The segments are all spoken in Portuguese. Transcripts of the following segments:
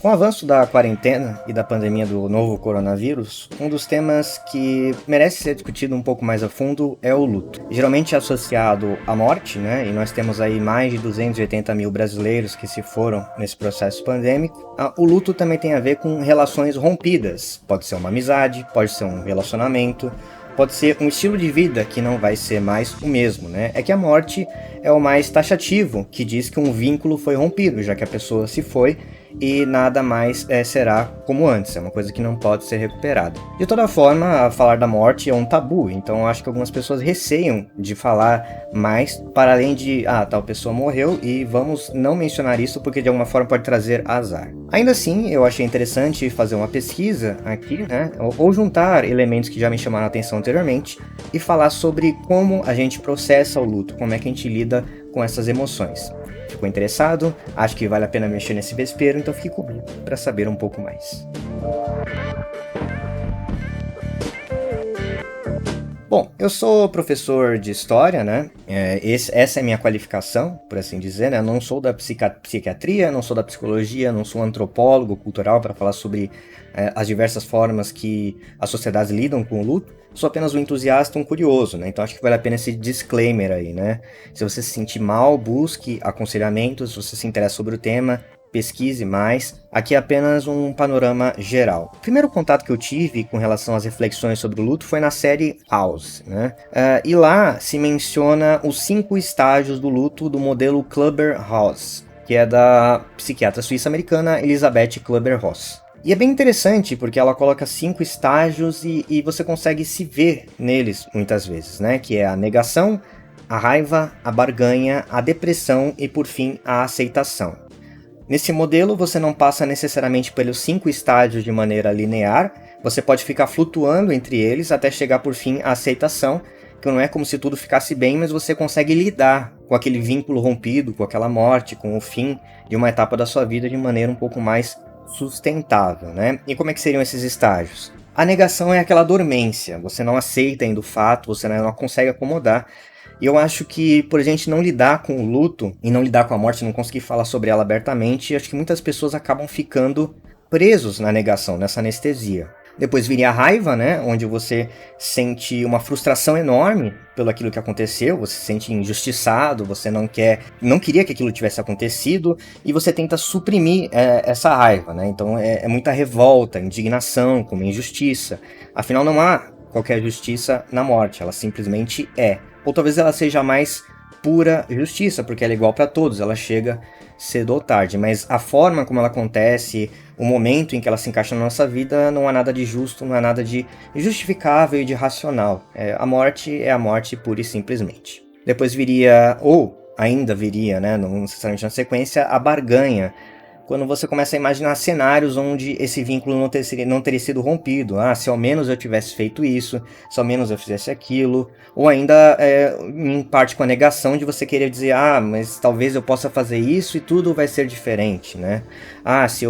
Com o avanço da quarentena e da pandemia do novo coronavírus, um dos temas que merece ser discutido um pouco mais a fundo é o luto. Geralmente associado à morte, né? E nós temos aí mais de 280 mil brasileiros que se foram nesse processo pandêmico. O luto também tem a ver com relações rompidas. Pode ser uma amizade, pode ser um relacionamento, pode ser um estilo de vida que não vai ser mais o mesmo, né? É que a morte é o mais taxativo, que diz que um vínculo foi rompido, já que a pessoa se foi e nada mais será como antes, é uma coisa que não pode ser recuperada. De toda forma, falar da morte é um tabu, então eu acho que algumas pessoas receiam de falar mais, para além de, tal pessoa morreu e vamos não mencionar isso porque de alguma forma pode trazer azar. Ainda assim, eu achei interessante fazer uma pesquisa aqui, né, ou juntar elementos que já me chamaram a atenção anteriormente e falar sobre como a gente processa o luto, como é que a gente lida com essas emoções. Ficou interessado? Acho que vale a pena mexer nesse vespeiro, então fique comigo para saber um pouco mais. Bom, eu sou professor de História, né? Essa é a minha qualificação, por assim dizer, né? Eu não sou da psiquiatria, não sou da psicologia, não sou um antropólogo cultural para falar sobre as diversas formas que as sociedades lidam com o luto. Sou apenas um entusiasta, um curioso, né? Então acho que vale a pena esse disclaimer aí, né? Se você se sentir mal, busque aconselhamento, se você se interessa sobre o tema, pesquise mais. Aqui é apenas um panorama geral. O primeiro contato que eu tive com relação às reflexões sobre o luto foi na série House, né? E lá se menciona os 5 estágios do luto do modelo Kübler-Ross, que é da psiquiatra suíça-americana Elisabeth Kübler-Ross. E é bem interessante porque ela coloca 5 estágios e você consegue se ver neles muitas vezes, né? Que é a negação, a raiva, a barganha, a depressão e, por fim, a aceitação. Nesse modelo, você não passa necessariamente pelos 5 estágios de maneira linear, você pode ficar flutuando entre eles até chegar, por fim, à aceitação, que não é como se tudo ficasse bem, mas você consegue lidar com aquele vínculo rompido, com aquela morte, com o fim de uma etapa da sua vida de maneira um pouco mais sustentável, né? E como é que seriam esses estágios? A negação é aquela dormência, você não aceita ainda o fato, você não consegue acomodar. E eu acho que por a gente não lidar com o luto e não lidar com a morte, não conseguir falar sobre ela abertamente, acho que muitas pessoas acabam ficando presos na negação, nessa anestesia. Depois viria a raiva, né, onde você sente uma frustração enorme pelo aquilo que aconteceu, você se sente injustiçado, você não queria que aquilo tivesse acontecido e você tenta suprimir essa raiva, né? Então é muita revolta, indignação com uma injustiça. Afinal, não há qualquer justiça na morte, ela simplesmente é. Ou talvez ela seja mais pura justiça, porque ela é igual para todos, ela chega cedo ou tarde, mas a forma como ela acontece, o momento em que ela se encaixa na nossa vida, não há nada de justo, não há nada de justificável e de racional. A morte é a morte pura e simplesmente. Depois viria, ou ainda viria, né, não necessariamente na sequência, a barganha, quando você começa a imaginar cenários onde esse vínculo não teria sido rompido. Se ao menos eu tivesse feito isso, se ao menos eu fizesse aquilo. Ou ainda, em parte com a negação de você querer dizer, mas talvez eu possa fazer isso e tudo vai ser diferente, né? Se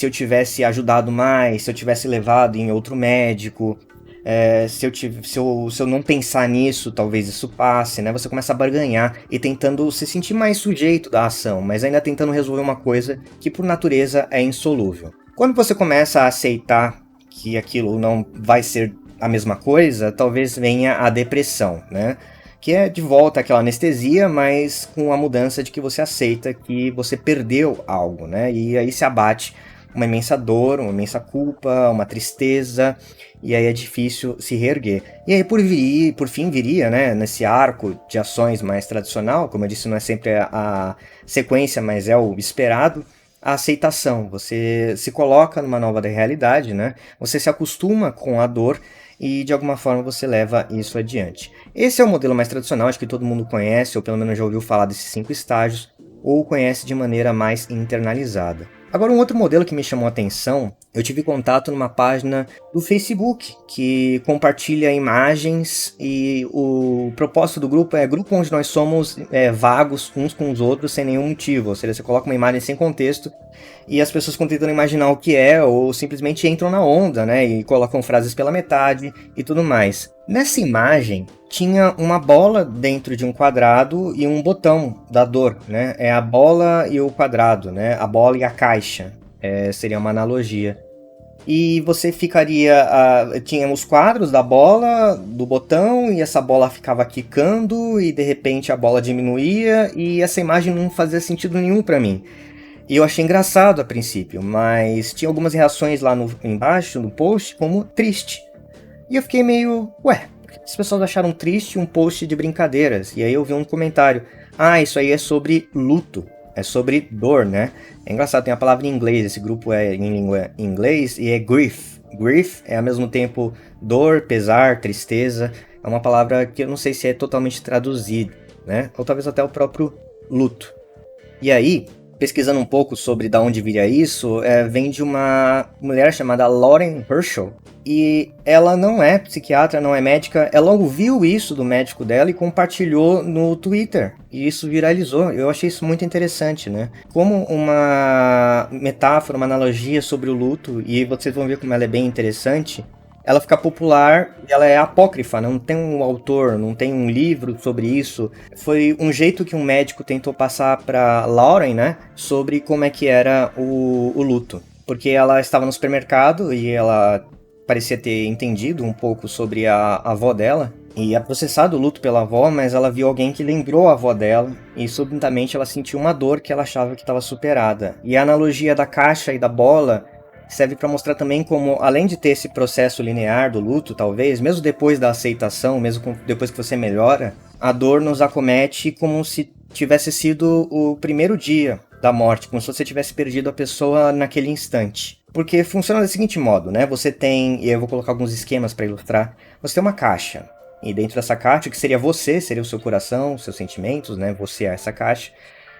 eu tivesse ajudado mais, se eu tivesse levado em outro médico, se eu não pensar nisso, talvez isso passe, né? Você começa a barganhar e tentando se sentir mais sujeito da ação, mas ainda tentando resolver uma coisa que por natureza é insolúvel. Quando você começa a aceitar que aquilo não vai ser a mesma coisa, talvez venha a depressão, né? Que é de volta aquela anestesia, mas com a mudança de que você aceita que você perdeu algo, né? E aí se abate uma imensa dor, uma imensa culpa, uma tristeza, e aí é difícil se reerguer. E aí por fim viria, né, nesse arco de ações mais tradicional, como eu disse, não é sempre a sequência, mas é o esperado, a aceitação. Você se coloca numa nova realidade, né? Você se acostuma com a dor e de alguma forma você leva isso adiante. Esse é o modelo mais tradicional, acho que todo mundo conhece, ou pelo menos já ouviu falar desses 5 estágios, ou conhece de maneira mais internalizada. Agora, um outro modelo que me chamou a atenção, eu tive contato numa página do Facebook que compartilha imagens e o propósito do grupo é grupo onde nós somos vagos uns com os outros sem nenhum motivo, ou seja, você coloca uma imagem sem contexto e as pessoas ficam tentando imaginar o que é ou simplesmente entram na onda, né, e colocam frases pela metade e tudo mais. Nessa imagem tinha uma bola dentro de um quadrado e um botão da dor, né? É a bola e o quadrado, né? A bola e a caixa. Seria uma analogia. E você ficaria. Tinha os quadros da bola, do botão, e essa bola ficava quicando, e de repente a bola diminuía, e essa imagem não fazia sentido nenhum pra mim. E eu achei engraçado a princípio, mas tinha algumas reações lá embaixo, no post, como triste. E eu fiquei meio, ué, por que as pessoas acharam triste um post de brincadeiras? E aí eu vi um comentário, isso aí é sobre luto, é sobre dor, né? É engraçado, tem a palavra em inglês, esse grupo é em língua inglês e é grief. Grief é ao mesmo tempo dor, pesar, tristeza, é uma palavra que eu não sei se é totalmente traduzida, né? Ou talvez até o próprio luto. E aí, pesquisando um pouco sobre de onde viria isso, vem de uma mulher chamada Lauren Herschel. E ela não é psiquiatra, não é médica, ela ouviu isso do médico dela e compartilhou no Twitter. E isso viralizou. Eu achei isso muito interessante, né? Como uma metáfora, uma analogia sobre o luto, e vocês vão ver como ela é bem interessante. Ela fica popular, ela é apócrifa, não tem um autor, não tem um livro sobre isso. Foi um jeito que um médico tentou passar para Lauren, né, sobre como é que era o luto. Porque ela estava no supermercado e ela parecia ter entendido um pouco sobre a avó dela. E ia processado o luto pela avó, mas ela viu alguém que lembrou a avó dela e subitamente ela sentiu uma dor que ela achava que estava superada. E a analogia da caixa e da bola serve para mostrar também como, além de ter esse processo linear do luto, talvez, mesmo depois da aceitação, mesmo depois que você melhora, a dor nos acomete como se tivesse sido o primeiro dia da morte, como se você tivesse perdido a pessoa naquele instante. Porque funciona do seguinte modo, né? Você tem, e eu vou colocar alguns esquemas para ilustrar, você tem uma caixa, e dentro dessa caixa, que seria você, seria o seu coração, seus sentimentos, né? Você é essa caixa.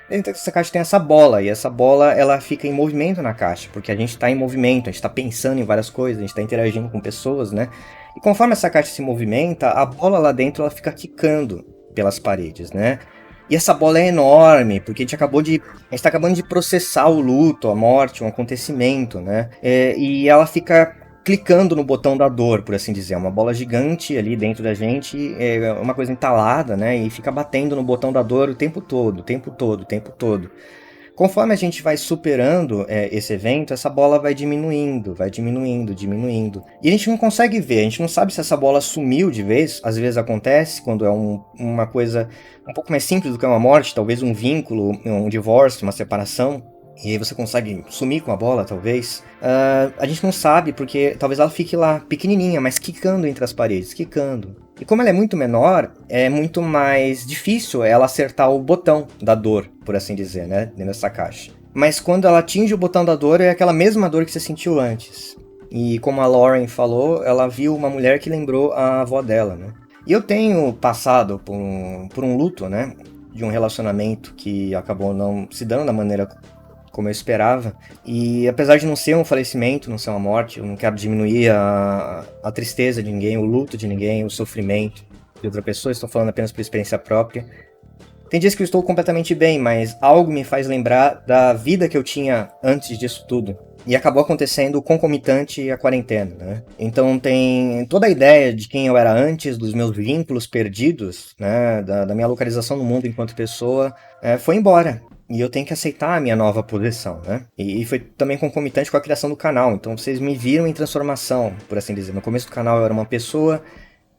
Dentro dessa caixa tem essa bola, e essa bola ela fica em movimento na caixa, porque a gente está em movimento, a gente está pensando em várias coisas, a gente está interagindo com pessoas, né? E conforme essa caixa se movimenta, a bola lá dentro ela fica quicando pelas paredes, né? E essa bola é enorme, porque a gente está acabando de processar o luto, a morte, um acontecimento, né? E ela fica clicando no botão da dor, por assim dizer. É uma bola gigante ali dentro da gente, é uma coisa entalada, né? E fica batendo no botão da dor o tempo todo, o tempo todo, o tempo todo. Conforme a gente vai superando esse evento, essa bola vai diminuindo, diminuindo. E a gente não consegue ver, a gente não sabe se essa bola sumiu de vez. Às vezes acontece quando é uma coisa um pouco mais simples do que uma morte, talvez um vínculo, um divórcio, uma separação. E aí você consegue sumir com a bola, talvez. A gente não sabe, porque talvez ela fique lá, pequenininha, mas quicando entre as paredes, quicando. E como ela é muito menor, é muito mais difícil ela acertar o botão da dor, por assim dizer, né? Dentro dessa caixa. Mas quando ela atinge o botão da dor, é aquela mesma dor que você sentiu antes. E como a Lauren falou, ela viu uma mulher que lembrou a avó dela, né? E eu tenho passado por um luto, né? De um relacionamento que acabou não se dando da maneira como eu esperava. E apesar de não ser um falecimento, não ser uma morte, eu não quero diminuir a tristeza de ninguém, o luto de ninguém, o sofrimento de outra pessoa, estou falando apenas por experiência própria. Tem dias que eu estou completamente bem, mas algo me faz lembrar da vida que eu tinha antes disso tudo. E acabou acontecendo concomitante à quarentena, né? Então tem toda a ideia de quem eu era antes, dos meus vínculos perdidos, né? Da minha localização no mundo enquanto pessoa, foi embora. E eu tenho que aceitar a minha nova posição, né? E foi também concomitante com a criação do canal. Então vocês me viram em transformação, por assim dizer. No começo do canal eu era uma pessoa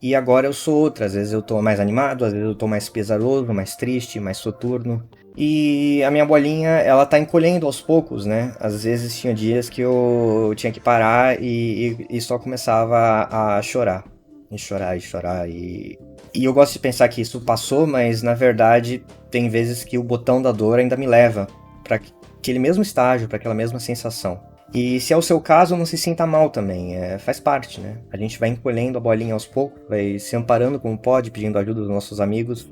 e agora eu sou outra. Às vezes eu tô mais animado, às vezes eu tô mais pesaroso, mais triste, mais soturno. E a minha bolinha, ela tá encolhendo aos poucos, né? Às vezes tinha dias que eu tinha que parar e só começava a chorar. E chorar, e chorar, e eu gosto de pensar que isso passou, mas na verdade tem vezes que o botão da dor ainda me leva para aquele mesmo estágio, para aquela mesma sensação. E se é o seu caso, não se sinta mal também, faz parte, né? A gente vai encolhendo a bolinha aos poucos, vai se amparando como pode, pedindo ajuda dos nossos amigos,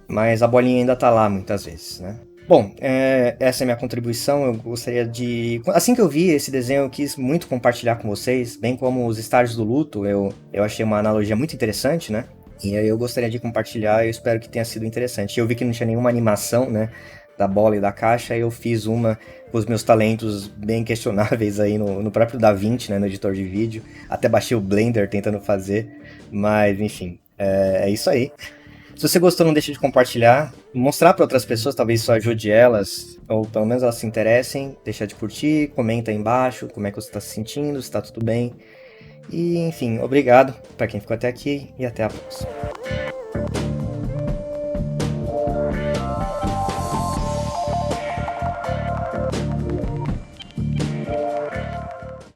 mas a bolinha ainda tá lá muitas vezes, né? Bom, essa é a minha contribuição. Eu gostaria de... Assim que eu vi esse desenho, eu quis muito compartilhar com vocês, bem como os estágios do luto. Eu achei uma analogia muito interessante, né? E aí eu gostaria de compartilhar, eu espero que tenha sido interessante. Eu vi que não tinha nenhuma animação, né, da bola e da caixa, aí eu fiz uma com os meus talentos bem questionáveis aí no próprio DaVinci, né, no editor de vídeo. Até baixei o Blender tentando fazer, mas enfim. É isso aí. Se você gostou, não deixe de compartilhar, mostrar para outras pessoas, talvez isso ajude elas, ou pelo menos elas se interessem, deixar de curtir, comenta aí embaixo como é que você está se sentindo, se está tudo bem. E, enfim, obrigado para quem ficou até aqui e até a próxima.